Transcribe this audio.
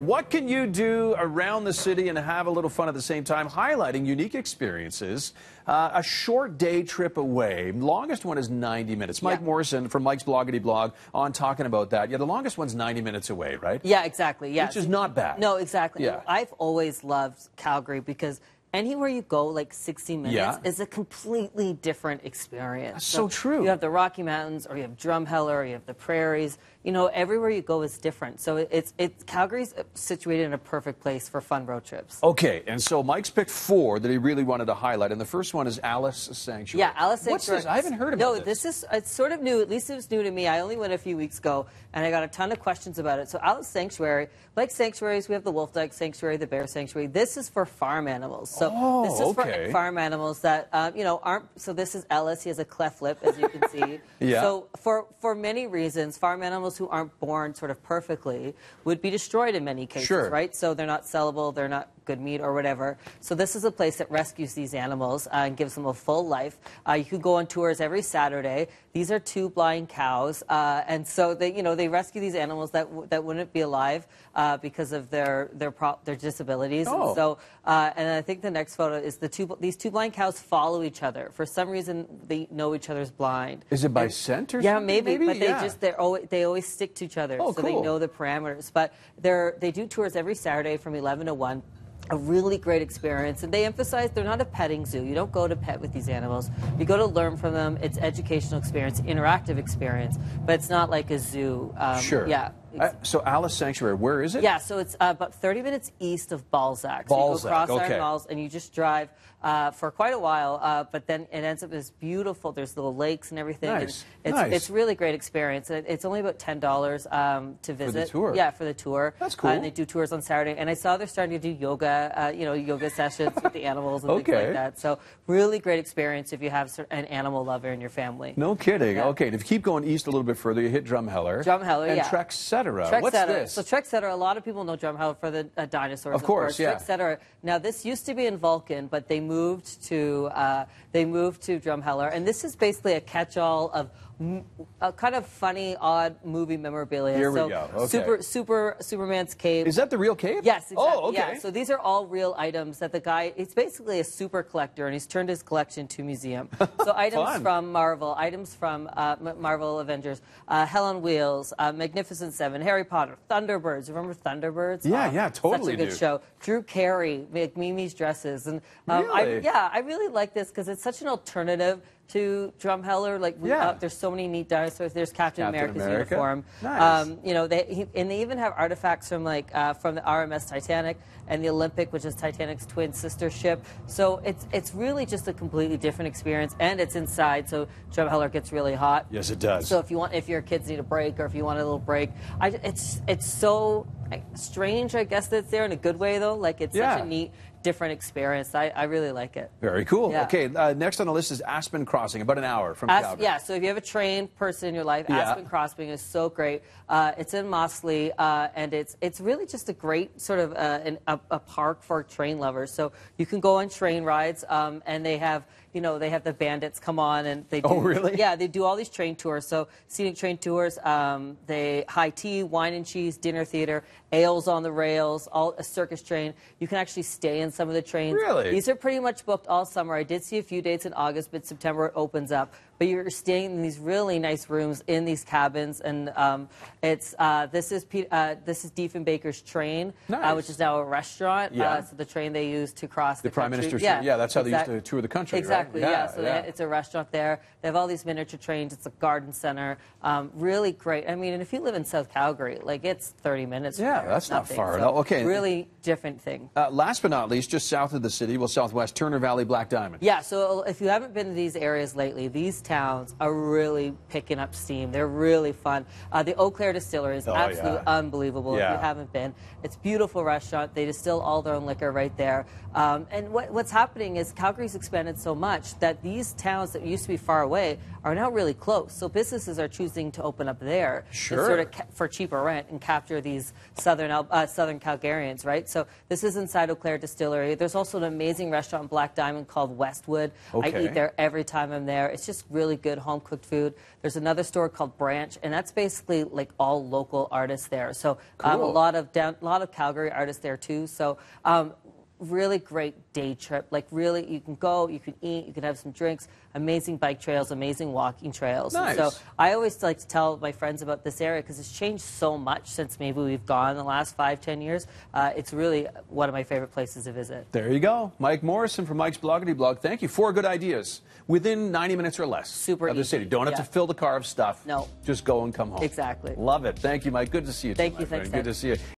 What can you do around the city and have a little fun at the same time, highlighting unique experiences? A short day trip away. Longest one is 90 minutes. Mike Morrison from Mike's Bloggity blog on talking about that. Yeah, the longest one's 90 minutes away, right? Yeah, exactly. Yeah. Which is not bad. No, exactly. Yeah. I've always loved Calgary because anywhere you go, like 60 minutes, is a completely different experience. That's so true. You have the Rocky Mountains, or you have Drumheller, or you have the prairies. You know, everywhere you go is different. So Calgary's situated in a perfect place for fun road trips. Okay, and so Mike's picked 4 that he really wanted to highlight, and the first one is Alice Sanctuary. Yeah, Alice Sanctuary. What's this? I haven't heard about this. No, it's sort of new. At least it was new to me. I only went a few weeks ago, and I got a ton of questions about it. So Alice Sanctuary, like sanctuaries, we have the Wolf Dyke Sanctuary, the Bear Sanctuary. This is for farm animals. So this is for farm animals that aren't. So this is Ellis. He has a cleft lip, as you can see. Yeah. So for many reasons, farm animals who aren't born sort of perfectly would be destroyed in many cases, right? So they're not sellable, they're not good meat or whatever. So this is a place that rescues these animals and gives them a full life. You can go on tours every Saturday. These are 2 blind cows, and so they rescue these animals that wouldn't be alive because of their disabilities. Oh. And so and I think the next photo is these 2 blind cows follow each other. For some reason, they know each other's blind. Is it by scent or something? something? Yeah, maybe. But they always stick to each other, so cool. they know the parameters. But they do tours every Saturday from 11 to 1. A really great experience, and they emphasize they're not a petting zoo. You don't go to pet with these animals. You go to learn from them. It's educational experience, interactive experience, but it's not like a zoo. Sure. Yeah. So Alice Sanctuary, where is it? Yeah, so it's about 30 minutes east of Balzac. So you go across Iron Malls, and you just drive for quite a while, but then it ends up as beautiful. There's little lakes and everything. Nice. And it's really great experience. It's only about $10 to visit. For the tour? Yeah, for the tour. That's cool. And they do tours on Saturday. And I saw they're starting to do yoga, yoga sessions with the animals and things like that. So really great experience if you have an animal lover in your family. No kidding. Yeah. Okay, and if you keep going east a little bit further, you hit Drumheller. Drumheller, and Trek Cetera. What's this? So Trek Cetera, a lot of people know Drumheller for the dinosaurs. Of course, yeah. Trek Cetera. Now this used to be in Vulcan, but they moved to Drumheller, and this is basically a catch-all of a kind of funny, odd movie memorabilia. Here we go. Okay. Superman's cape. Is that the real cape? Yes, exactly. Oh, okay. Yeah. So these are all real items that the guy, he's basically a super collector, and he's turned his collection to a museum. So items from Marvel, items from Marvel Avengers, Hell on Wheels, Magnificent Seven, Harry Potter, Thunderbirds. Remember Thunderbirds? Yeah, totally. Such a good show. Drew Carey, Mimi's dresses. And really? I really like this because it's such an alternative to Drumheller. Like there's so many neat dinosaurs. There's Captain America's uniform. Nice. They even have artifacts from from the RMS Titanic and the Olympic, which is Titanic's twin sister ship. So it's really just a completely different experience, and it's inside. So Drumheller gets really hot. Yes, it does. So if your kids need a break, or if you want a little break, it's so strange, I guess, that it's there in a good way though. Like it's such a neat, different experience. I really like it. Very cool. Yeah. Okay, next on the list is Aspen Crossing, about an hour from Calgary. Yeah, so if you have a trained person in your life, Aspen Crossing is so great. It's in Mossley, and it's really just a great sort of a park for train lovers. So you can go on train rides, and they have the bandits come on, and they do, really? Yeah, they do all these train tours. So scenic train tours, they high tea, wine and cheese, dinner theater, ales on the rails, a circus train. You can actually stay in some of the trains. Really? These are pretty much booked all summer. I did see a few dates in August, but September it opens up. But you're staying in these really nice rooms in these cabins, and this is Diefenbaker's train, which is now a restaurant. So the train they use to cross the Prime country. Minister's train. Yeah, that's how they used to tour the country. Exactly. Right? Yeah. So it's a restaurant there. They have all these miniature trains. It's a garden center. Really great. I mean, and if you live in South Calgary, like it's 30 minutes. Yeah, from there. that's not far at so all. Okay. Really different thing. Last but not least, just south of the city, southwest, Turner Valley, Black Diamond. Yeah. So if you haven't been to these areas lately, these towns are really picking up steam. They're really fun. The Eau Claire Distillery is absolutely unbelievable if you haven't been. It's a beautiful restaurant. They distill all their own liquor right there. And what's happening is Calgary's expanded so much that these towns that used to be far away are now really close. So businesses are choosing to open up there sort of for cheaper rent and capture these southern Calgarians, right? So this is inside Eau Claire Distillery. There's also an amazing restaurant in Black Diamond called Westwood. I eat there every time I'm there. It's just really really good home-cooked food. There's another store called Branch, and that's basically like all local artists there. So a lot of Calgary artists there too. So really great day trip. Like really, you can go, you can eat, you can have some drinks. Amazing bike trails, amazing walking trails. Nice. And so I always like to tell my friends about this area because it's changed so much since maybe we've gone the last 5-10 years. It's really one of my favorite places to visit. There you go. Mike Morrison from Mike's Bloggity blog. Thank you. 4 good ideas within 90 minutes or less. Super of the easy. city. Don't have to fill the car of stuff. No. Just go and come home. Exactly. Love it. Thank you, Mike. Good to see you. Thank you. Friend. Thanks, Good to see you.